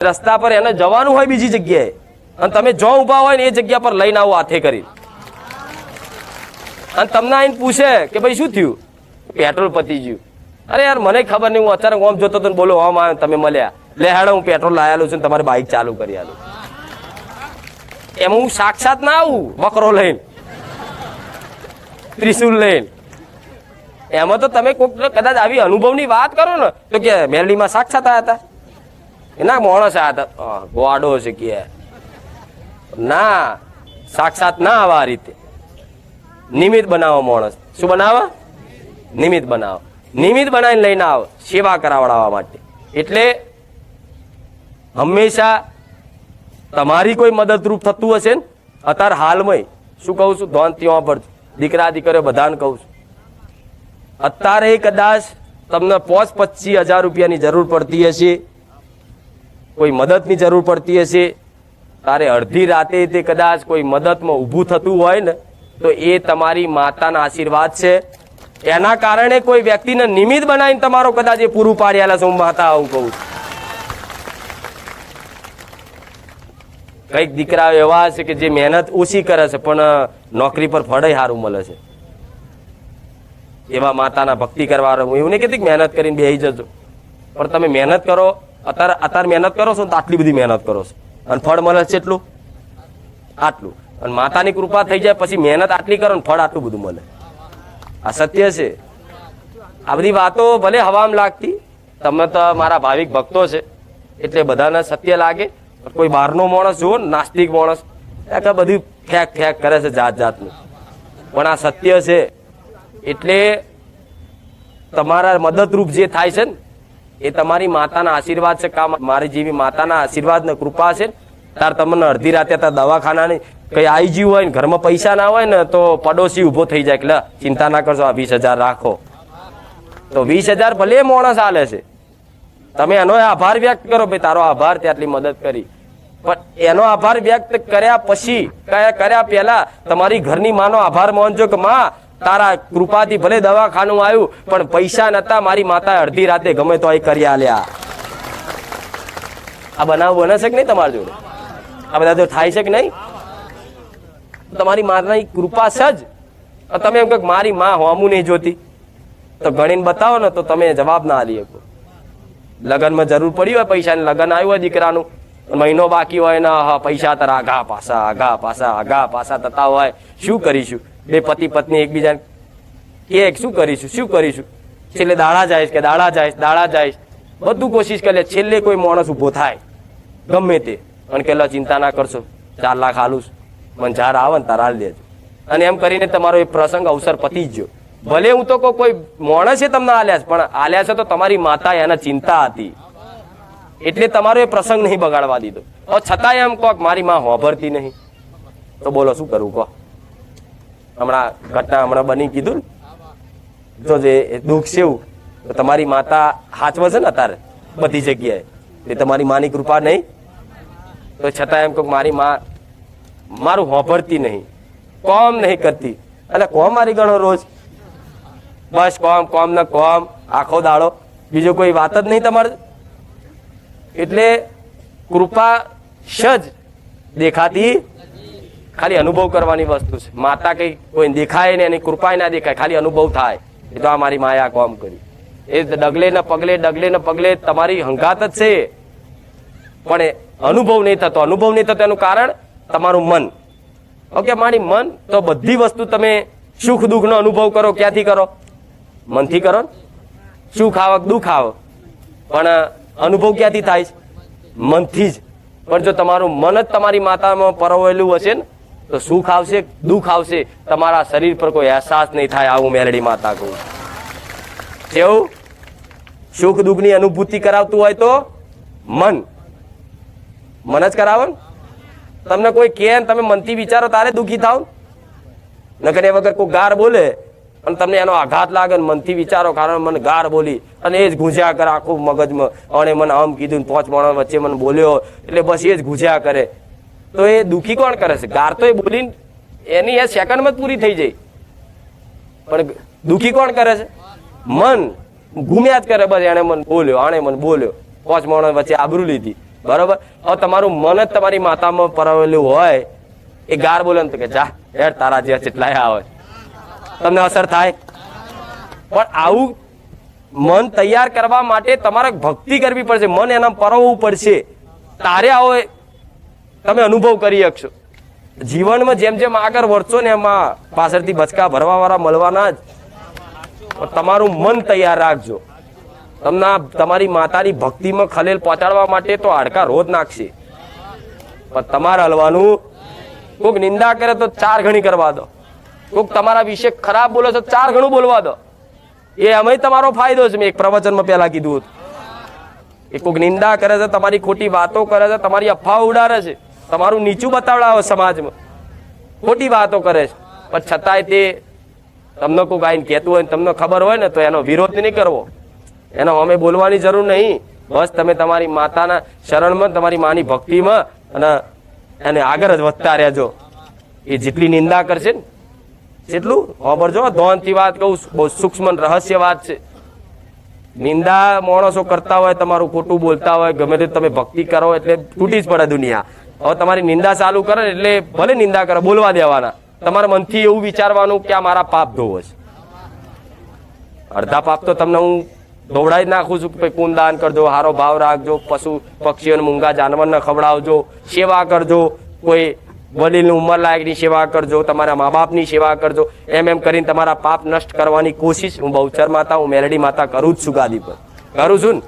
રસ્તા પર એને જવાનું હોય બીજી જગ્યાએ અને તમે જો ઊભા હોય ને એ જગ્યા પર લઈને આવો હાથે કરી અને તમને આઈને પૂછે કે ભાઈ શું થયું, પેટ્રોલ પતી ગયું. અરે યાર મને ખબર નહીં, હું અચાનક ઓમ જોતો તો બોલો ઓમ આવ્યો તમે મળ્યા, લે હેડો હું પેટ્રોલ લાયેલું છું તમારી બાઇક ચાલુ કરી આલું. એમાં હું સાક્ષાત ના આવું વકરો લઈને ત્રિશુલ લઈને. એમાં તો તમે કોઈક કદાચ આવી અનુભવની વાત કરો ને તો કે મેરડીમાં સાક્ષાત આવ્યા હતા, ના માણસ આવ્યા હતા ગોડો છે કે ના, સાક્ષાત ના આવે આ રીતે. નિમિત્ત બનાવો માણસ. શું બનાવો? નિમિત્ત બનાવો. નિમિત્ત બનાવીને લઈને આવો સેવા કરાવડાવવા માટે. એટલે હંમેશા તમારી કોઈ મદદરૂપ થતું હશે ને, અત્યારે હાલમાં શું કહું છું, ધોન ત્યાં પર દીકરા દીકરીઓ બધાને કહું છું, અત્યારે કદાચ તમને 25,000 રૂપિયાની જરૂર પડતી હશે, કોઈ મદદની જરૂર પડતી હશે, તારે અડધી રાતે તે કદાચ કોઈ મદદમાં ઊભું થતું હોય ને તો એ તમારી માતાના આશીર્વાદ છે. એના કારણે કોઈ વ્યક્તિને નિમિત્ત બનાવીને તમારો કદાચ એ પૂરું પાડી આલે છે. હું માતા આવું કહું છું. કઈક દીકરાઓ એવા છે કે જે મહેનત ઓછી કરે છે પણ નોકરી પર ફળ સારું મળે છે. એવા માતાના ભક્તિ કરવા. હું એવું નહીં કહેતી મહેનત કરીને બેસી જજો, પણ તમે મહેનત કરો. અત્યારે મહેનત કરો છો તો આટલી બધી મહેનત કરો છો અને ફળ મળે છે એટલું આટલું. અને માતાની કૃપા થઈ જાય પછી મહેનત આટલી કરો ને ફળ આટલું બધું મળે. આ સત્ય છે. આ બધી વાતો ભલે હવામાં લાગતી, તમે તો મારા ભાવિક ભક્તો છે એટલે બધાને સત્ય લાગે. કોઈ બહારનો માણસ જુઓ ને, નાસ્તિક માણસ બધું ફેક કરે છે જાત જાતનું, પણ આ સત્ય છે. એટલે તમારા મદદરૂપ જે થાય છે ને એ તમારી માતાના આશીર્વાદ છે. કામ મારી જેવી માતાના આશીર્વાદ ને કૃપા છે. તાર તમને અડધી રાતે દવાખાનાની કઈ આવી ગયું હોય ને ઘરમાં પૈસા ના હોય ને તો પડોશી ઉભો થઈ જાય કે ચિંતા ના કરશો, આ 20,000 રાખો. તો 20,000 ભલે માણસ આલે છે, તમે એનો આભાર વ્યક્ત કરો, ભાઈ તારો આભાર તે આટલી મદદ કરી. પણ એનો આભાર વ્યક્ત કર્યા પછી કર્યા પહેલા તમારી ઘરની માનો આભાર માનજો કે માં તારા કૃપાથી ભલે દવાખાનું આવ્યું પણ પૈસા નતા, મારી માતા અડધી રાતે ગમે તો એ કરી આલ્યા. આ બનાવ બને છે કે નહીં તમારી જોડે? આ બધા તો થાય છે કે નહીં? તમારી માતાની કૃપા છે જ. તમે એમ કહો મારી માં હોમું નહીં જોતી તો ગણીને બતાવો ને તો તમે જવાબ ના આપી શકો. લગ્નમાં જરૂર પડી હોય પૈસાની, લગ્ન આવ્યું હોય દીકરાનું, મહિનો બાકી હોય ને પૈસા તારા આગા પાછા થતા હોય, શું કરીશું? બે પતિ પત્ની એકબીજાને કે શું કરીશું? છેલ્લે દાડા જાય બધું કોશિશ કરે, છેલ્લે કોઈ માણસ ઉભો થાય ગમે તે અને કે ચિંતા ના કરશો 4 લાખ આલું મને જાર આવે ને તાર હાલ દેજો. અને એમ કરીને તમારો એ પ્રસંગ અવસર પતી જ ગયો. ભલે હું તો કોઈ માણસે તમને આલ્યા છે પણ આલ્યા છે તો તમારી માતા એના ચિંતા હતી એટલે તમારો એ પ્રસંગ નહીં બગાડવા દીધો. છતાંય એમ કહો મારી માં હોભરતી નહીં તો બોલો શું કરવું કહો? ઘટના બની કીધું ને, જો જે દુઃખ છે એવું તો તમારી માતા હાચવે છે ને અત્યારે બધી જગ્યાએ, એ તમારી માની કૃપા નહીં તો છતાં એમ કહો મારી માં મારું હોભરતી નહીં, કોમ નહીં કરતી. એટલે કોમ મારી ગણો રોજ બસ કોમ ને કોમ આખો દાડો, બીજો કોઈ વાત જ નહીં તમારે. એટલે કૃપા સજ દેખાતી, ખાલી અનુભવ કરવાની વસ્તુ છે. માતા કઈ કોઈ દેખાય ને એની કૃપા ના દેખાય, ખાલી અનુભવ થાય એ તો આ મારી માએ આ કામ કર્યું. એ ડગલે ને પગલે તમારી હંગાત જ છે પણ અનુભવ નહીં થતો. એનું કારણ તમારું મન. ઓકે, મારી મન તો બધી વસ્તુ તમે સુખ દુઃખ નો અનુભવ કરો ક્યાંથી કરો? મનથી કરો. સુખ આવક દુઃખ આવ પણ અનુભવ ક્યાંથી થાય છે? મનથી જ. પણ જો તમારું મન જ તમારી માતામાં પરોવેલું હશે ને તો સુખ આવશે દુઃખ આવશે, તમારા શરીર પર કોઈ અહેસાસ નહીં થાય. આવું મેલડી માતા કહું. કેવું સુખ દુઃખ ની અનુભૂતિ કરાવતું હોય તો મન જ કરાવો ને. તમને કોઈ કે તમે મનથી વિચારો તારે દુઃખી થાવ, નકર એ વગર કોઈ ગાર બોલે અને તમને એનો આઘાત લાગે ને મનથી વિચારો કારણ મને ગાર બોલી અને એ જ ગુંજ્યા કરે આખું મગજમાં, અને મને આમ કીધું 5 માણસ વચ્ચે મને બોલ્યો એટલે બસ એ જ ગુંજ્યા કરે. તો એ દુઃખી કોણ કરે છે? ગાર તો એ બોલીને એની એ સેકન્ડમાં જ પૂરી થઈ જાય, પણ દુઃખી કોણ કરે છે? મન ઘૂમ્યા જ કરે. બસ એને મને બોલ્યો, આણે મને બોલ્યો, 5 માણસ વચ્ચે આબરૂ લીધી બરોબર. હવે તમારું મન જ તમારી માતામાં પરવેલું હોય, એ ગાર બોલે ને તો કે જા યાર તારા જેવા જેટલા આવે, તમને અસર થાય. પણ આવું મન તૈયાર કરવા માટે તમારે ભક્તિ કરવી પડશે, મન એના પરવવું પડશે, તારે આવો તમે અનુભવ કરી શકશો. જીવનમાં જેમ જેમ આગળ વધશો ને એમાં પાછળથી બચકા ભરવા વાળા મળવાના જ. તમારું મન તૈયાર રાખજો. તમારી માતાની ભક્તિમાં ખલેલ પહોંચાડવા માટે તો હાડકા રોજ નાખશે, પણ તમારે હલવાનું. કોઈક નિંદા કરે તો 4 ગણી કરવા દો, કોઈક તમારા વિશે ખરાબ બોલે તો 4 ગણું બોલવા દો. એ અમે તમારો ફાયદો છે. મેં એક પ્રવચનમાં પહેલા કીધું હતું, એ કોઈક નિંદા કરે છે, તમારી ખોટી વાતો કરે છે, તમારી અફવાઓ ઉડાડે છે, તમારું નીચું બતાવડાવે સમાજમાં, ખોટી વાતો કરે છે, પણ છતાંય તે તમને કોઈક આઈને કહેતું હોય ને તમને ખબર હોય ને તો એનો વિરોધ નહીં કરવો, એનો અમે બોલવાની જરૂર નહીં. બસ તમે તમારી માતાના શરણમાં, તમારી માની ભક્તિમાં અને એને આગળ જ વધતા રહેજો. એ જેટલી નિંદા કરશે ને એટલું ખબરજો. ધોનથી વાત કહું, બહુ સૂક્ષ્મ રહસ્ય વાત છે. નિંદા માણસો કરતા હોય, તમારું ખોટું બોલતા હોય, ગમે તે તમે ભક્તિ કરો એટલે તૂટી જ પડે દુનિયા. હવે તમારી નિંદા ચાલુ કરે એટલે ભલે નિંદા કરે, બોલવા દેવાના. તમારા મનથી એવું વિચારવાનું કે આ મારા પાપ ધોવો છે. અડધા પાપ તો તમને હું દોવડાવી જ નાખું છું કે ભાઈ પુણ્યદાન કરજો, સારો ભાવ રાખજો, પશુ પક્ષીઓને મૂંગા જાનવરને ખવડાવજો, સેવા કરજો, કોઈ વડીલની ઉંમર લાયકની સેવા કરજો, તમારા મા બાપની સેવા કરજો. એમ કરીને તમારા પાપ નષ્ટ કરવાની કોશિશ હું બહુચર માતા, હું મેલડી માતા કરું જ છું, ગાદી પર કરું છું ને.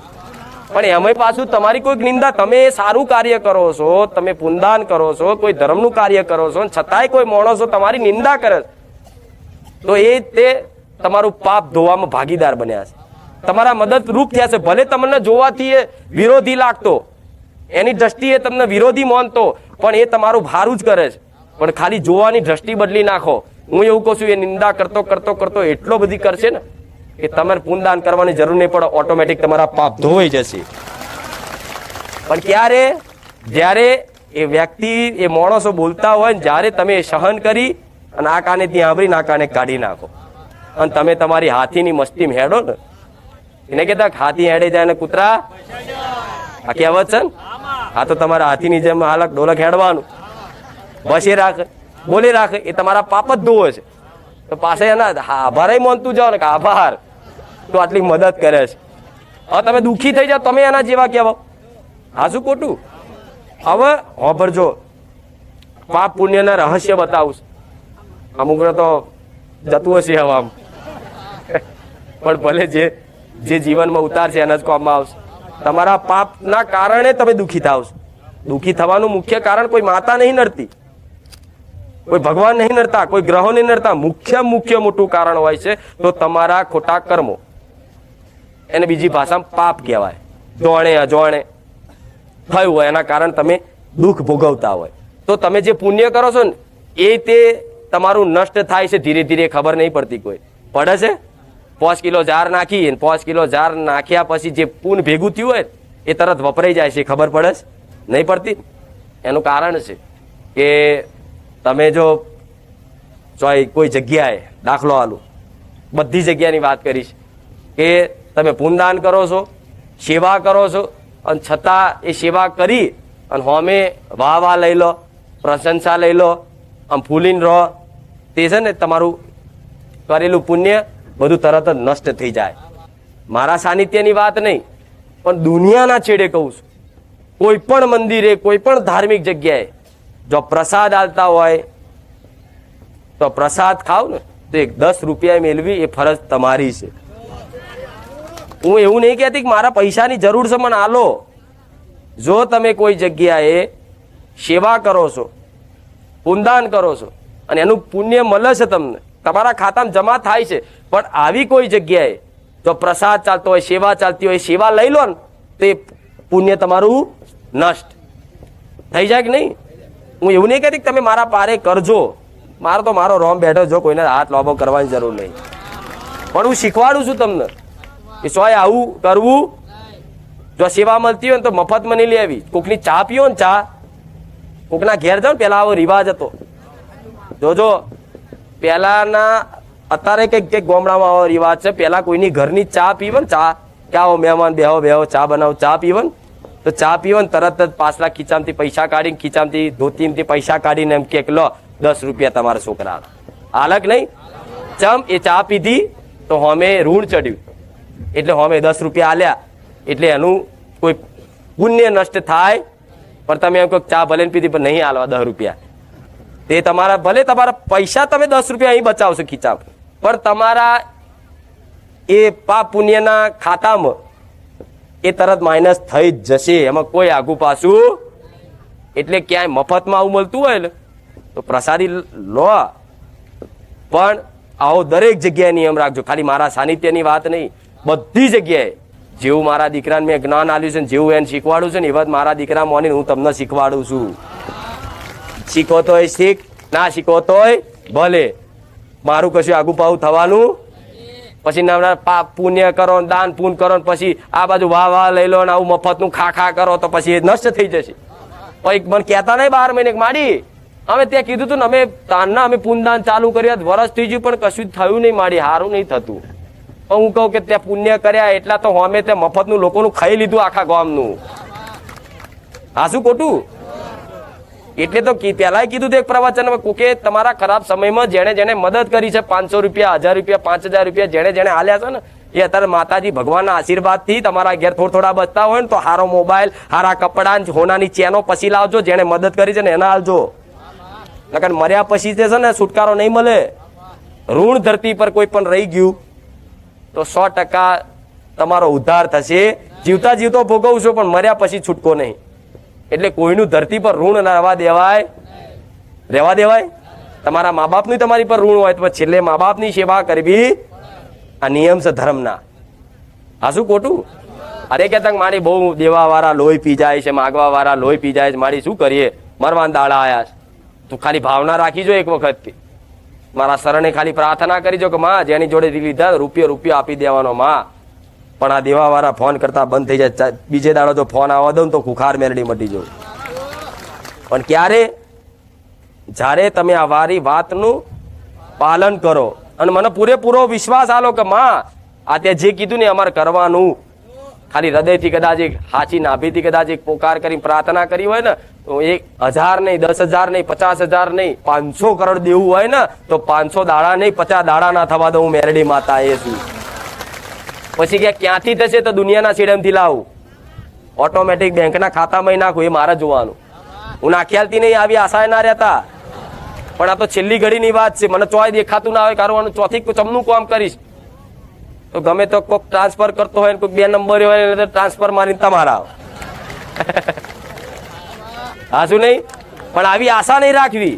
પણ એમાંય પાછું તમારી કોઈક નિંદા, તમે સારું કાર્ય કરો છો, તમે પુણ્યદાન કરો છો, કોઈ ધર્મનું કાર્ય કરો છો, છતાંય કોઈ માણસો તમારી નિંદા કરે તો એ તે તમારું પાપ ધોવામાં ભાગીદાર બન્યા છે, તમારા મદદરૂપ થયા છે. ભલે તમને જોવાથી એ વિરોધી લાગતો, એની દ્રષ્ટિએ તમને વિરોધી માનતો, પણ એ તમારું ભારું જ કરે છે. પણ ખાલી જોવાની દ્રષ્ટિ બદલી નાખો. હું એવું કહું છું, એ નિંદા કરતો કરતો કરતો એટલો બધી કરશે ને કે તમારે પુણ્યદાન કરવાની જરૂર નહીં પડે, ઓટોમેટિક તમારા પાપ ધોવાઈ જશે. પણ ક્યારે? જ્યારે એ વ્યક્તિ, એ માણસો બોલતા હોય ને જ્યારે તમે સહન કરી અને આ કાને ત્યાં આંબરીને આ કાને કાઢી નાખો અને તમે તમારી હાથીની મસ્તીમાં હેડો ને, એને કહેતા હાથી હેડે જાય ને કૂતરા, આ કહેવત છે ને. આ તો તમારા હાથીની જેમ હાલક ડોલક હેડવાનું, બસી રાખે, બોલી રાખે, એ તમારા પાપ જ ધોવે છે. તો પાસે એના આભાર માનતું જાઓ ને કે આભાર, તો આટલી મદદ કરે છે. હવે તમે દુઃખી થઈ જાઓ, તમે એના જેવા કહેવાઓ. હા શું ખોટું? હવે હોભરજો, પાપ પુણ્યના રહસ્ય બતાવું. અમુક તો જતું હશે હવામાં, પણ ભલે જે જીવનમાં ઉતારશે એના જ કામમાં આવશે. તમારા પાપના કારણે તમે દુઃખી થાવ છો. દુઃખી થવાનું મુખ્ય કારણ કોઈ માતા નહીં નડતી, કોઈ ભગવાન નહીં નડતા, કોઈ ગ્રહો નહીં નડતા. મુખ્ય મોટું કારણ હોય છે તો તમારા ખોટા કર્મો, એને બીજી ભાષામાં પાપ કહેવાય. જોણે અજોણે થયું હોય એના કારણે તમે દુઃખ ભોગવતા હોય. તો તમે જે પુણ્ય કરો છો ને એ તે તમારું નષ્ટ થાય છે ધીરે ધીરે, ખબર નહીં પડતી. કોઈ પડે છે 5 કિલો ઝાર નાખી, 5 કિલો ઝાર નાખ્યા પછી જે પૂન ભેગું થયું હોય એ તરત વપરાઈ જાય છે, ખબર પડે છે? નહીં પડતી. એનું કારણ છે કે તમે જો કોઈ જગ્યાએ, દાખલો આલું, બધી જગ્યાની વાત કરીશ કે તમે પુણ્યદાન કરો છો, સેવા કરો છો, અને છતાં એ સેવા કરી અને હોમે વાહ લઈ લો, પ્રશંસા લઈ લો, આમ ફૂલીને રહો, તે છે ને તમારું કરેલું પુણ્ય બધું તરત જ નષ્ટ થઈ જાય. મારા સાનિધ્યની વાત નહીં, પણ દુનિયાના છેડે કહું છું, કોઈ પણ મંદિરે, કોઈ પણ ધાર્મિક જગ્યાએ જો પ્રસાદ આલતા હોય તો પ્રસાદ ખાવ ને તો 10 રૂપિયા મેળવી એ ફરજ તમારી છે. હું એવું નહીં કહેતી કે મારા પૈસાની જરૂર છે મને આલો. જો તમે કોઈ જગ્યાએ સેવા કરો છો, પુણ્યદાન કરો છો અને એનું પુણ્ય મળે છે, તમને તમારા ખાતામાં જમા થાય છે, પણ આવી કોઈ જગ્યાએ જો પ્રસાદ ચાલતો હોય, સેવા ચાલતી હોય, સેવા લઈ લો ને તો એ પુણ્ય તમારું નષ્ટ થઈ જાય કે નહીં? હું એવું નહીં કહેતી કે તમે મારા પારે કરજો, મારો રોમ બેઠો, જો કોઈને હાથ લોભો કરવાની જરૂર નહીં, પણ હું શીખવાડું છું તમને કે સોય આવું કરવું. જો સેવા મળતી હોય ને તો મફતમાં નહીં લેવી. કોકની ચા પીઓ ને, ચા કોકના ઘેર જાઓ ને, પહેલા આવો રિવાજ હતો. જોજો પહેલાના, અત્યારે કંઈક ગામડામાં આવો રિવાજ છે, પહેલા કોઈની ઘરની ચા પીવે ને, ચા કે આવો મહેમાન બેહો ચા બનાવો, ચા પીવે ને તો ચા પીવો ને તરત જ પાછલા ખીચામાંથી પૈસા કાઢીને ખીચામાંથી ધોતીમાંથી પૈસા કાઢીને એમ કે લો 10 રૂપિયા તમારા છોકરા હાલક નહીં ચમ એ ચા પીધી તો હમે ઋણ ચડ્યું એટલે હમે 10 રૂપિયા આલ્યા એટલે એનું કોઈ પુણ્ય નષ્ટ થાય પણ તમે એમ કહો ચા ભલે પીધી પણ નહીં હાલવા 10 રૂપિયા તે તમારા ભલે તમારા પૈસા તમે 10 રૂપિયા અહીં બચાવશો ખીચા પણ તમારા એ પાપ પુણ્યના ખાતામાં એ તરત માઇનસ થઈ જ જશે એમાં કોઈ આગુ પાછું એટલે ક્યાંય મફતમાં આવું મળતું હોય ને તો પ્રસાદી લો પણ આવો દરેક જગ્યાએ નિયમ રાખજો ખાલી મારા સાનિધ્યની વાત નહીં બધી જગ્યાએ જેવું મારા દીકરાને મેં જ્ઞાન આપ્યું છે ને જેવું એને શીખવાડું છે ને એવા જ મારા દીકરા મોની હું તમને શીખવાડું છું શીખો તોય શીખ ના શીખો તોય ભલે મારું કશું આગુ પાછું થવાનું પછી પાપ પુણ્ય કરો દાન પુણ્ય કરો પછી આ બાજુ વાહ લઈ લો ને આવું મફતનું ખા કરો તો પછી એ નષ્ટ થઈ જશે પછી મને કહેતા નહીં 12 મહિને માડી અમે ત્યાં કીધું હતું ને અમે તાનના અમે પુણ્યદાન ચાલુ કર્યા વર્ષ થઈ ગયું પણ કશું થયું નહીં માડી સારું નહીં થતું હું કહું કે ત્યાં પુણ્ય કર્યા એટલા તો અમે ત્યાં મફતનું લોકોનું ખાઈ લીધું આખા ગામનું હા શું ખોટું એટલે તો પહેલા કીધું હતું એક પ્રવચનમાં કોકે તમારા ખરાબ સમયમાં જેને જેને મદદ કરી છે 500 રૂપિયા 1000 રૂપિયા 5000 રૂપિયા જેને જેને હાલ્યા છે ને એ અત્યારે માતાજી ભગવાનના આશીર્વાદથી તમારા ઘેર થોડા બચતા હોય ને તો સારો મોબાઈલ સારા કપડા હોનાની ચેનો પછી લાવજો જેને મદદ કરી છે ને એના હાલજો નકર મર્યા પછી છે ને છુટકારો નહીં મળે ઋણ ધરતી પર કોઈ પણ રહી ગયું તો 100% તમારો ઉદ્ધાર થશે જીવતા જીવતો ભોગવશો પણ મર્યા પછી છૂટકો નહીં એટલે કોઈનું ધરતી પર ઋણ ના રહેવા દેવાય તમારા મા બાપનું તમારી પર ઋણ હોય તો છેલ્લે મા બાપની સેવા કરવી આ નિયમ છે ધર્મના આ શું ખોટું અરે કહેતા મારી બહુ દેવા વાળા લોહી પી જાય છે માગવા વાળા લોહી પી જાય છે મારી શું કરીએ મરવાન દાડા આયા તું ખાલી ભાવના રાખીજો એક વખત મારા શરણે ખાલી પ્રાર્થના કરીજો કે માં જેની જોડે લીધા રૂપિયો આપી દેવાનો માં પણ આ દેવા વાળા ફોન કરતા બંધ થઈ જાય બીજે દાડો જો ફોન આવવા દઉં તો ખુખાર મેરડી મટી જાય પણ ક્યારે જ્યારે તમે આ વારી વાતનું પાલન કરો અને મને પૂરેપૂરો વિશ્વાસ આલો કે માં આ તે જે કીધું ને અમારે કરવાનું ખાલી હૃદયથી કદાચ એક હાચી નાભીથી કદાચ એક પોકાર કરી પ્રાર્થના કરી હોય ને તો 1000 નહીં 10,000 નહીં 50,000 નહીં 500 કરોડ દેવું હોય ને તો 500 દાડા નહીં 50 દાડા ના થવા દઉં મેરડી માતા એ છું પછી કે ક્યાંથી થશે તો દુનિયાના છેડમથી લાવું ઓટોમેટિક બેંકના ખાતામાં નાખું એ મારે જોવાનું હું નાખ્યાલથી નહીં આવી આશા ના રહેતા પણ આ તો છેલ્લી ઘડીની વાત છે મને ચોય દેખાતું ના હોય કરવાનું ચોથી ચમનું કામ કરીશ તો ગમે તો કોઈક ટ્રાન્સફર કરતો હોય કોઈક 2 નંબર હોય તો ટ્રાન્સફર મારીને તમારા હા શું નહીં પણ આવી આશા નહીં રાખવી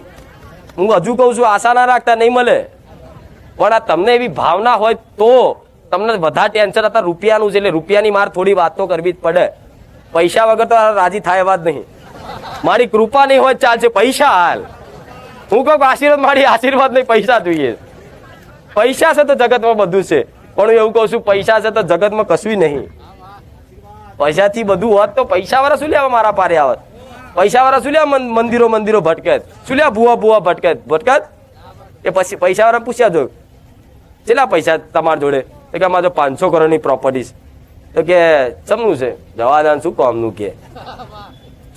હું હજુ કહું છું આશા ના રાખતા નહીં મળે પણ આ તમને એવી ભાવના હોય તો તમને વધારે ટેન્શન હતા રૂપિયાનું છે એટલે રૂપિયાની માર થોડી વાત તો કરવી જ પડે પૈસા વગર તો રાજી થાય એવા જ નહીં મારી કૃપા નહીં હોય ચાલશે પૈસા હાલ હું કહું આશીર્વાદ મારી આશીર્વાદ નહીં પૈસા જોઈએ પૈસા છે તો જગતમાં બધું છે પણ હું એવું કહું છું પૈસા છે તો જગતમાં કશું નહીં પૈસાથી બધું હોત તો પૈસા વાળા શું લેવા મારા પારે આવત પૈસા વાળા શું લેવા મંદિરો ભટકેત શું લેવા ભૂવા ભટકેત એ પછી પૈસા વાળા પૂછ્યા જો કેટલા પૈસા તમારા જોડે તો કે અમારે 500 કરોડની પ્રોપર્ટી તો કે ચમનું છે જવાદાન શું કામનું કે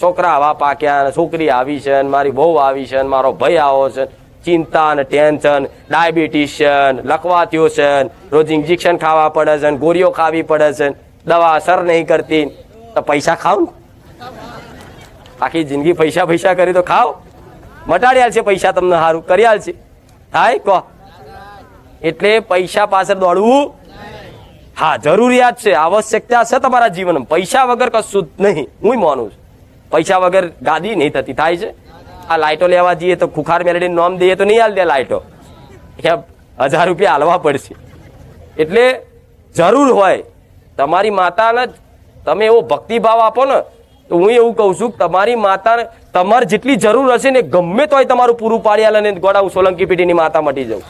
છોકરા આવા પાક્યા છોકરી આવી છે મારી બહુ આવી છે મારો ભાઈ આવો છે ચિંતા ને ટેન્શન ડાયાબિટીસ છે લખવાતીઓ છે રોજ ઇન્જેક્શન ખાવા પડે છે ગોળીઓ ખાવી પડે છે દવા અસર નહીં કરતી તો પૈસા ખાવ ને આખી જિંદગી પૈસા કરી તો ખાવ મટાડી આલશે પૈસા તમને સારું કરી આલશે થાય કહો એટલે પૈસા પાછળ દોડવું હા જરૂરિયાત છે આવશ્યકતા છે તમારા જીવનમાં પૈસા વગર કશું જ નહીં હું માનું છું પૈસા વગર ગાદી નહીં થતી થાય છે આ લાઇટો લેવા જઈએ તો ખુખાર મેલેડીનું નામ દઈએ તો નહીં હાલ દે લાઇટો 1000 રૂપિયા હાલવા પડશે એટલે જરૂર હોય તમારી માતાને તમે એવો ભક્તિભાવ આપો ને તો હું એવું કહું છું કે તમારી માતાને તમારે જેટલી જરૂર હશે ને ગમે તોય તમારું પૂરું પાડી આલે ને ગોડા હું સોલંકી પેઢીની માતા મટી જાઉં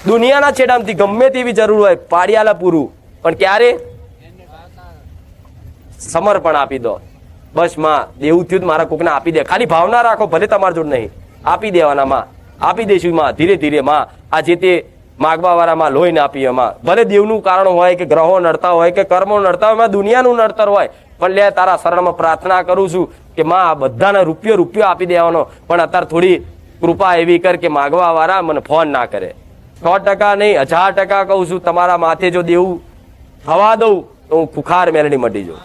દુનિયાના છેડામાંથી ગમે તેવી જરૂર હોય પાડી આલે પૂરું પણ ક્યારે સમર્પણ આપી દો બસ માં દેવું થયું મારા કોકને આપી દે ખાલી ભાવના રાખો ભલે તમારા જોડ નહીં આપી દેવાના માં આપી દઈશું માં ધીરે ધીરે માં આ જે તે માગવા વાળા માં લોહી ને આપીએ માં ભલે દેવનું કારણ હોય કે ગ્રહો નડતા હોય કે કર્મો નડતા હોય દુનિયાનું નડતર હોય પણ લે તારા શરણમાં પ્રાર્થના કરું છું કે માં બધાને રૂપિયો આપી દેવાનો, પણ અત્યારે થોડી કૃપા એવી કર કે માગવા વાળા મને ફોન ના કરે. 100% નહીં 1000% કહું છું, તમારા માથે જો દેવું થવા દઉં તો હું ખુખાર મેલડી મટી જાઉં.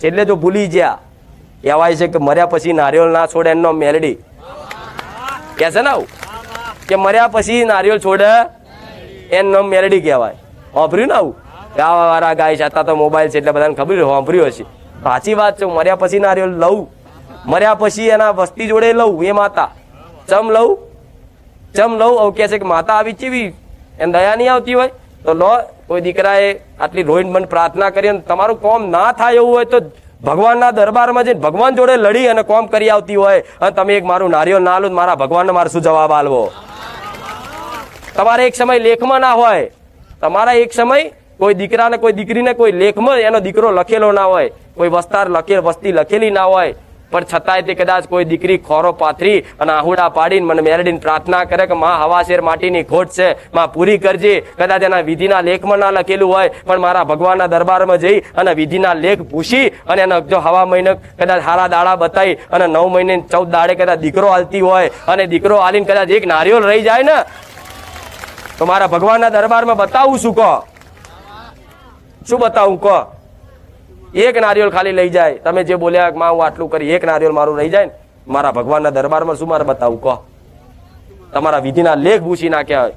એટલે જો ભૂલી ગયા કહેવાય છે કે મર્યા પછી નારિયેળ ના છોડે એનો મેલડી કે છે ને આવું કે મર્યા પછી નારિયેળ છોડે એનો મેલડી કહેવાય. સાંભળ્યું ને આવું ગાવા વાળા ગાય છે, અત્યારે તો મોબાઈલ છે એટલે બધાને ખબર સાંભળ્યું હશે. સાચી વાત છે. મર્યા પછી નારિયેળ લઉં, મર્યા પછી એના વસ્તી જોડે લઉં. એ માતા ચમ લઉં આવું કે છે કે માતા આવી કેવી એને દયા નહીં આવતી હોય તો લો. કોઈ દીકરાએ આટલી રોઈન બંધ પ્રાર્થના કરી અને તમારું કોમ ના થાય એવું હોય તો ભગવાનના દરબારમાં જઈને ભગવાન જોડે લડી અને કોમ કરી આવતી હોય અને તમે એક મારું નારિયેળ ના લો, મારા ભગવાનને મારે શું જવાબ આલવો? તમારે એક સમય લેખમાં ના હોય, તમારા એક સમય કોઈ દીકરાને કોઈ દીકરીને કોઈ લેખમાં એનો દીકરો લખેલો ના હોય, કોઈ વસ્તી લખેલી ના હોય, પણ છતાંય તે કદાચ કોઈ દીકરી ખોરો પાથરી અને આહુડા પાડીને મને મેરડીને પ્રાર્થના કરે કે માં હવાશેર માટીની ખોટ છે, માં પૂરી કરજે. કદાચ એના વિધિના લેખમાં ના લખેલું હોય પણ મારા ભગવાનના દરબારમાં જઈ અને વિધિના લેખ પૂછી અને એને જો હવા મહિને કદાચ હારા દાડા બતાવી અને 9 મહિને 14 દાડે કદાચ દીકરો હાલતી હોય અને દીકરો હાલીને કદાચ એક નારિયેળ રહી જાય ને તો મારા ભગવાનના દરબારમાં બતાવું શું? કહો શું બતાવું? કહો એક નારિયેળ ખાલી લઈ જાય. તમે જે બોલ્યા માં હું આટલું કરી, એક નારિયેળ મારું રહી જાય ને મારા ભગવાનના દરબારમાં શું મારે બતાવું? કહો તમારા વિધિના લેખ ભૂસી નાખ્યા હોય,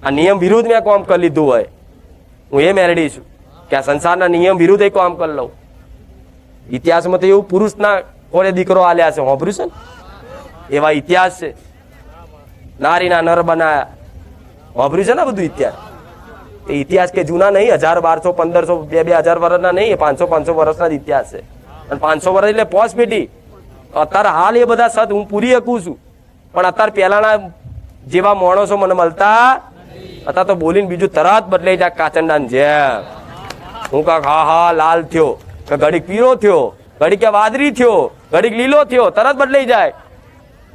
આ નિયમ વિરુદ્ધ મેં કામ કરી લીધું હોય, હું એ મેરડી છું કે આ સંસારના નિયમ વિરુદ્ધ એ કામ કરી લઉં. ઇતિહાસમાં તો એવું પુરુષના કોને દીકરો આલ્યા છે, સાંભળ્યું છે ને? એવા ઇતિહાસ છે. નારીના નર બનાયા, સાંભળ્યું છે ને બધું ઇતિહાસ? એ ઇતિહાસ કે જૂના નહીં, 1000 1200 1500 2000 વર્ષના નહીં, એ 500 વર્ષના જ ઇતિહાસ છે. અને 500 વર્ષ એટલે પોસ પેટી. અત્યારે હાલ એ બધા સત હું પૂરી શકું છું, પણ અત્યારે પહેલાના જેવા માણસો મને મળતા અત્યારે તો બોલીને બીજું તરત બદલાઈ જાય કાચંડા જેમ. હું કાક હા લાલ થયો, કે ઘડીક પીળો થયો, ઘડીક કે વાદળી થયો, ઘડીક લીલો થયો, તરત બદલાઈ જાય.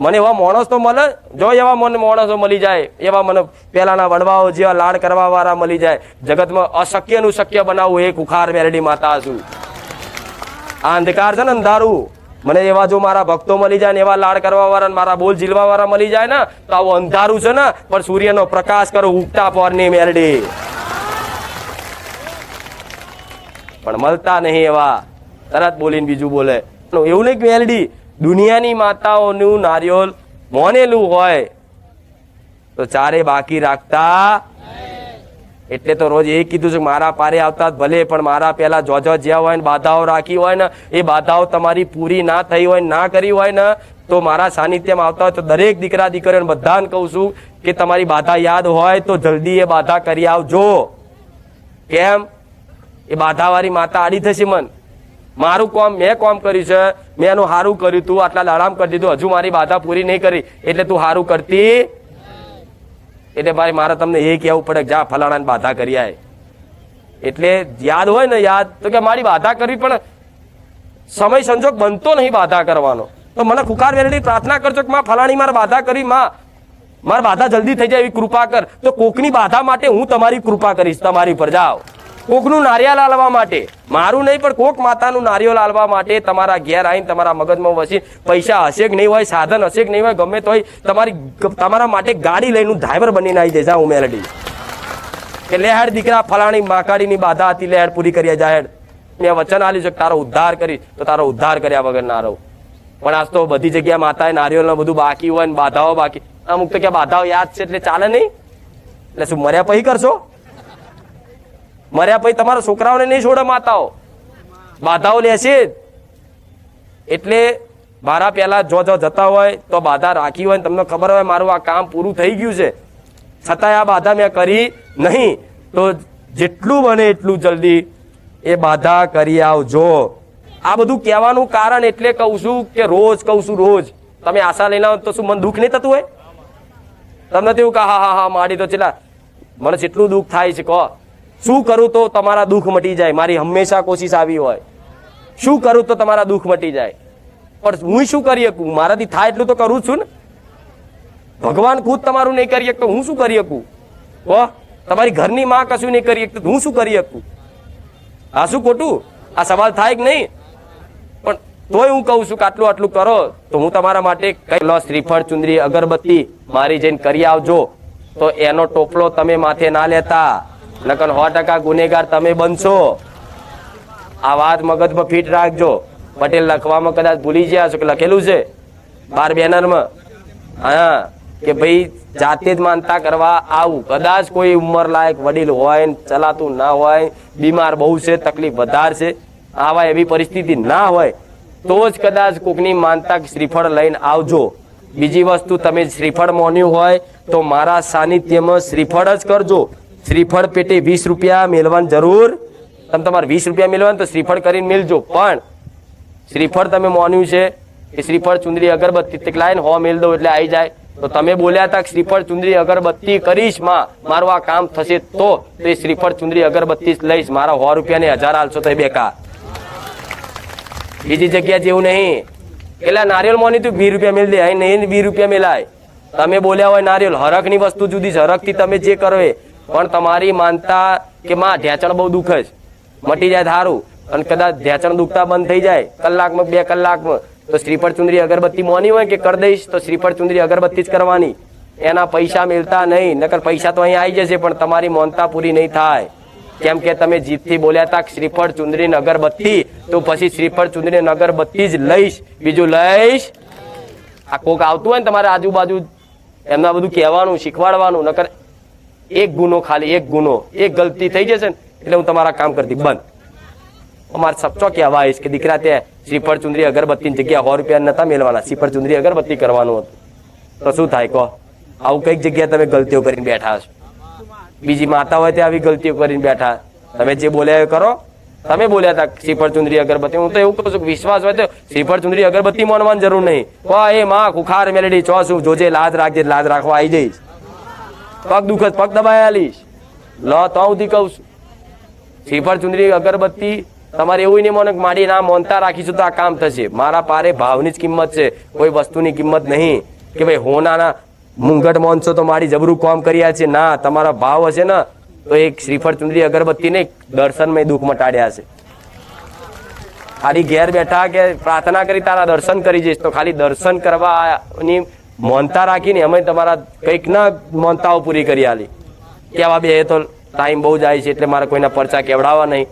મને એવા માણસ તો મળે, જો એવા મને માણસો મળી જાય, એવા મને પેલાના વડવાઓ જેવા લાડ કરવા વાળા મળી જાય. જગતમાં અશક્યનું શક્ય બનાવવું એ કુખાર મેરડી માતા છું. આ અંધકાર છે ને અંધારું, મને એવા જો મારા ભક્તો મળી જાય ને એવા લાડ કરવા વાળા મારા બોલ ઝીલવા વાળા મળી જાય ને તો આવું અંધારું છે ને પણ સૂર્યનો પ્રકાશ કરો ઉગતા પોરની મેરડી. પણ મળતા નહીં એવા, તરત બોલીને બીજું બોલે. એવું નહીં કે મેરડી દુનિયાની માતાઓનું નારિયેળ મોનેલું હોય તો ચારે બાકી રાખતા. એટલે તો રોજ એ કીધું છે કે મારા પારે આવતા ભલે, પણ મારા પેલા જો જ્યાં હોય ને બાધાઓ રાખી હોય ને એ બાધાઓ તમારી પૂરી ના થઈ હોય, ના કરી હોય ને તો મારા સાનિધ્યમાં આવતા હોય તો દરેક દીકરા દીકરીઓને બધાને કહું છું કે તમારી બાધા યાદ હોય તો જલ્દી એ બાધા કરી આવજો. કેમ? એ બાધાવાળી માતા આડી થશે. મારું કામ મેં કામ કર્યું છે, મેં એનું સારું કર્યું, તું આટલા દાડામ કરી દીધું, હજુ મારી બાધા પૂરી નહીં કરી એટલે તું સારું કરતી. એટલે ભાઈ મારે તમને એ કહેવું પડે જા ફલાણાને બાધા કરી આય. એટલે યાદ હોય ને યાદ તો કે મારી બાધા કરવી, પણ સમય સંજોગ બનતો નહીં બાધા કરવાનો. તો મને ખુખાર મેરડી પ્રાર્થના કરજો કે માં ફલાણી મારે બાધા કરી, માં મારી બાધા જલ્દી થઈ જાય એવી કૃપા કર. તો કોકની બાધા માટે હું તમારી કૃપા કરીશ, તમારી પર જાઓ. કોકનું નારિયેળ આલવા માટે, મારું નહીં પણ કોક માતાનું નારિયેળ આલવા માટે તમારા ઘેર આવીને તમારા મગજમાં વસી પૈસા હશે કે નહીં હોય, સાધન હશે કે નહીં હોય, ગમે તો તમારા માટે ગાડી લઈને ડ્રાઈવર બનીને આવી જાય હું મેલડી કે લેહેડ દીકરા ફલાણી માકાડીની બાધા હતી, લેહેડ પૂરી કરી જાય. મેં વચન આલ્યું છે કે તારો ઉદ્ધાર કરી, તો તારો ઉદ્ધાર કર્યા વગર ના રહું. પણ આજ તો બધી જગ્યાએ માતાએ નારિયેળ બધું બાકી હોય ને બાધાઓ બાકી. અમુક તો ક્યાં બાધાઓ યાદ છે એટલે ચાલે નહીં. એટલે શું મર્યા પછી કરશો? મર્યા પછી તમારા છોકરાઓને નહીં છોડે માતાઓ, બાધાઓ લેશે. એટલે મારા પહેલા જો જતા હોય તો બાધા રાખી હોય, તમને ખબર હોય મારું આ કામ પૂરું થઈ ગયું છે, છતાંય આ બાધા મેં કરી નહીં, તો જેટલું બને એટલું જલ્દી એ બાધા કરી આવજો. આ બધું કહેવાનું કારણ એટલે કહું છું કે રોજ કહું છું, રોજ તમે આશા લઈને આવો તો શું મન દુઃખ નહીં થતું હોય? તમને તેવું કે હા માડી તો ચેલા મને જેટલું દુઃખ થાય છે, કહો શું કરું તો તમારા દુઃખ મટી જાય? મારી હંમેશા કોશિશ આવી હોય, શું કરું તો તમારા દુઃખ મટી જાય. પણ હું શું કરી શકું? મારાથી થાય એટલું તો કરું છું ને. ભગવાન ખુદ તમારું નહીં કરી શકતો, હું શું કરી શકું? તમારી ઘરની માં કશું નહીં કરી શકતું, હું શું કરી શકું? આ શું ખોટું? આ સવાલ થાય કે નહીં? પણ તોય હું કહું છું કે આટલું કરો તો હું તમારા માટે કઈ લો, શ્રીફળ, ચુંદડી, અગરબત્તી મારી જઈને કરી આવજો. તો એનો ટોપલો તમે માથે ના લેતા, નકર 100% ગુનેગાર તમે બનશો. આ વાત મગજમાં ફિટ રાખજો. પટેલ લખવામાં કદાચ ભૂલી ગયા છો કે લખેલું છે બાર બેનરમાં, હા, કે ભાઈ જાતે જ માનતા કરવા આવું. કદાચ કોઈ ઉંમર લાયક વડીલ હોય, ચલાતું ના હોય, બીમાર બહુ છે, તકલીફ વધારે છે, આવા એવી પરિસ્થિતિ ના હોય તો જ કદાચ કોકની માનતા શ્રીફળ લઈને આવજો. બીજી વસ્તુ, તમે શ્રીફળ મોન્યું હોય તો મારા સાનિધ્યમાં શ્રીફળ જ કરજો. શ્રીફળ પેટે 20 રૂપિયા મેળવાની જરૂર, તમે તમારે 20 રૂપિયા મેળવાનું તો શ્રીફળ કરીને મેળજો. પણ શ્રીફળ તમે મોન્યું છે કે શ્રીફળ, ચુંદડી, અગરબત્તી લાઈને 100 મેળ દો એટલે આવી જાય. તો તમે બોલ્યા હતા કે શ્રીફળ, ચુંદડી, અગરબત્તી કરીશ માં મારું આ કામ થશે, તો એ શ્રીફળ, ચુંદડી, અગરબત્તી લઈશ, મારા 100 રૂપિયા ને 1000 આલશો તો બેકાર. બીજી જગ્યા જેવું નહીં. એટલે નારિયેલ મોની તું 20 રૂપિયા મેળ દે, અહીં નહીં 20 રૂપિયા મેલાય. તમે બોલ્યા હોય નારિયેલ, હરખની વસ્તુ જુદી છે, હરખથી તમે જે કરો એ. પણ તમારી માનતા કે માં ઢેચણ બહુ દુખે છે, મટી જાય સારું, અને કદાચ ઢેચણ દુખતા બંધ થઈ જાય કલાકમાં 2 કલાકમાં, તો શ્રીફળ, ચુંદડી, અગરબત્તી મોની હોય કે કરી દઈશ તો શ્રીફળ, ચુંદડી, અગરબત્તી જ કરવાની. એના પૈસા મેળતા નહીં, નકર પૈસા તો અહીં આવી જશે પણ તમારી મોનતા પૂરી નહીં થાય. કેમ કે તમે જીતથી બોલ્યા હતા શ્રીફળ, ચુંદડી ને અગરબત્તી, તો પછી શ્રીફળ, ચુંદડી ને અગરબત્તી જ લઈશ, બીજું લઈશ. આ કોક આવતું હોય ને તમારે આજુબાજુ, એમના બધું કહેવાનું, શીખવાડવાનું. નકર એક ગુનો, ખાલી એક ગુનો, એક ગલતી થઈ જશે ને એટલે હું તમારા કામ કરતી બંધ. અમારે સપચો કહેવાય કે દીકરા ત્યાં શ્રીફળ, ચુંદડી, અગરબત્તીની જગ્યા 100 રૂપિયા નતા મેળવાના, શ્રીફળ, ચુંદડી, અગરબત્તી કરવાનું હતું. તો શું થાય કહો? આવું કઈક જગ્યાએ તમે ગલતીઓ કરીને બેઠા છો. બીજી માતા હોય ત્યાં આવી ગલતીઓ કરીને બેઠા. તમે જે બોલ્યા એ કરો. તમે બોલ્યા હતા શ્રીફળ, ચુંદડી, અગરબત્તી, હું તો એવું કહું છું કે વિશ્વાસ હોય તો શ્રીફળ, ચુંદડી, અગરબત્તી માનવાની જરૂર નહીં. એ માં ખુખાર મેલેડી ચો શું, જોજે લાજ રાખજે, લાજ રાખવા આવી જઈશ. પગ દુખત, પગ દબાઈ આલીશ. લો તો હું કહું છું શ્રીફળ, ચુંદડી, અગરબત્તી તમારે એવું નહીં માનો કે મારી ના મોનતા રાખીશું તો આ કામ થશે. મારા પારે ભાવની જ કિંમત છે, કોઈ વસ્તુની કિંમત નહીં કે ભાઈ હોનાના મુંગટ મોનશો તો મારી જબરું કામ કર્યા છે. ના, તમારા ભાવ હશે ને તો એક શ્રીફળ, ચુંદડી, અગરબત્તી ને દર્શનમાં દુઃખ મટાડ્યા છે. ખાલી ઘેર બેઠા કે પ્રાર્થના કરી તારા દર્શન કરી જઈશ, તો ખાલી દર્શન કરવાની મોનતા રાખીને અમે તમારા કંઈક ના મોનતાઓ પૂરી કરી આલી. કેવા બે તો ટાઈમ બહુ જાય છે એટલે મારે કોઈના પરચા કેવડાવવા નહીં.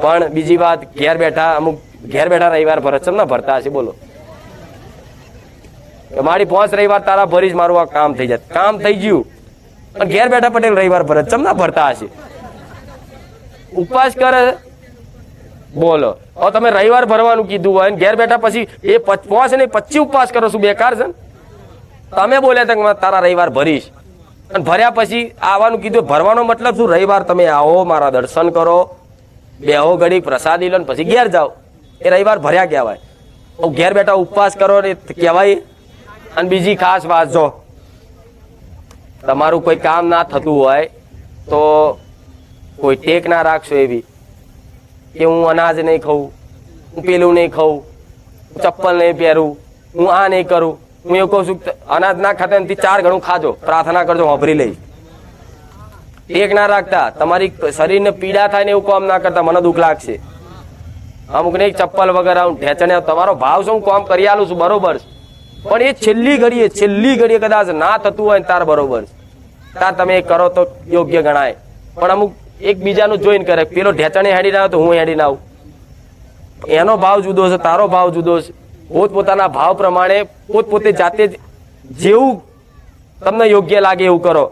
પણ બીજી વાત, ઘેર બેઠા અમુક ઘેર બેઠા રવિવાર ભરત ના ભરતા હશે. બોલો મારી 5 રવિવાર તારા ભરીશ, મારું આ કામ થઈ જાય. કામ થઈ ગયું, પણ ઘેર બેઠા પટેલ રવિવાર ભરત ચમ ના ભરતા હશે? ઉપવાસ કરે. બોલો હવે તમે રવિવાર ભરવાનું કીધું હોય ઘેર બેઠા પછી એ 5 ને 25 ઉપવાસ કરો છું, બેકાર છે ને? તમે બોલ્યા હતા કે તારા રવિવાર ભરીશ, અને ભર્યા પછી આવવાનું કીધું. ભરવાનો મતલબ શું? રવિવાર તમે આવો, મારા દર્શન કરો, બેહો ઘડી પ્રસાદી લો, પછી ઘેર જાઓ. એ રવિવાર ભર્યા કહેવાય. ઘેર બેઠા ઉપવાસ કરો ને કહેવાય. અને બીજી ખાસ વાત, જો તમારું કોઈ કામ ના થતું હોય તો કોઈ ટેક ના રાખશો એવી કે હું અનાજ નહીં ખાઉં, હું પેલું નહીં ખાઉં, હું ચપ્પલ નહીં પહેરું, હું આ નહીં કરું. હું એવું કહું છું અનાજ ના ખાતા એનાથી 4 ગણું ખાજો, પ્રાર્થના કરજો, વાપરી લઈશ. ટેક ના રાખતા, તમારી શરીરને પીડા થાય ને એવું કામ ના કરતા, મને દુઃખ લાગશે. અમુક ને ચપ્પલ વગર આવું ઢેચણે, તમારો ભાવ શું, હું કામ કરી આલું છું બરોબર, પણ એ છેલ્લી ઘડીએ કદાચ ના થતું હોય તાર બરોબર, તાર તમે કરો તો યોગ્ય ગણાય. પણ અમુક એકબીજાનું જોઈને કરે, પેલો ઢેચણે હેડી ના આવે તો હું હેડી ના આવું. એનો ભાવ જુદો છે, તારો ભાવ જુદો છે. પોતપોતાના ભાવ પ્રમાણે પોતપોતે જાતે જેવું તમને યોગ્ય લાગે એવું કરો.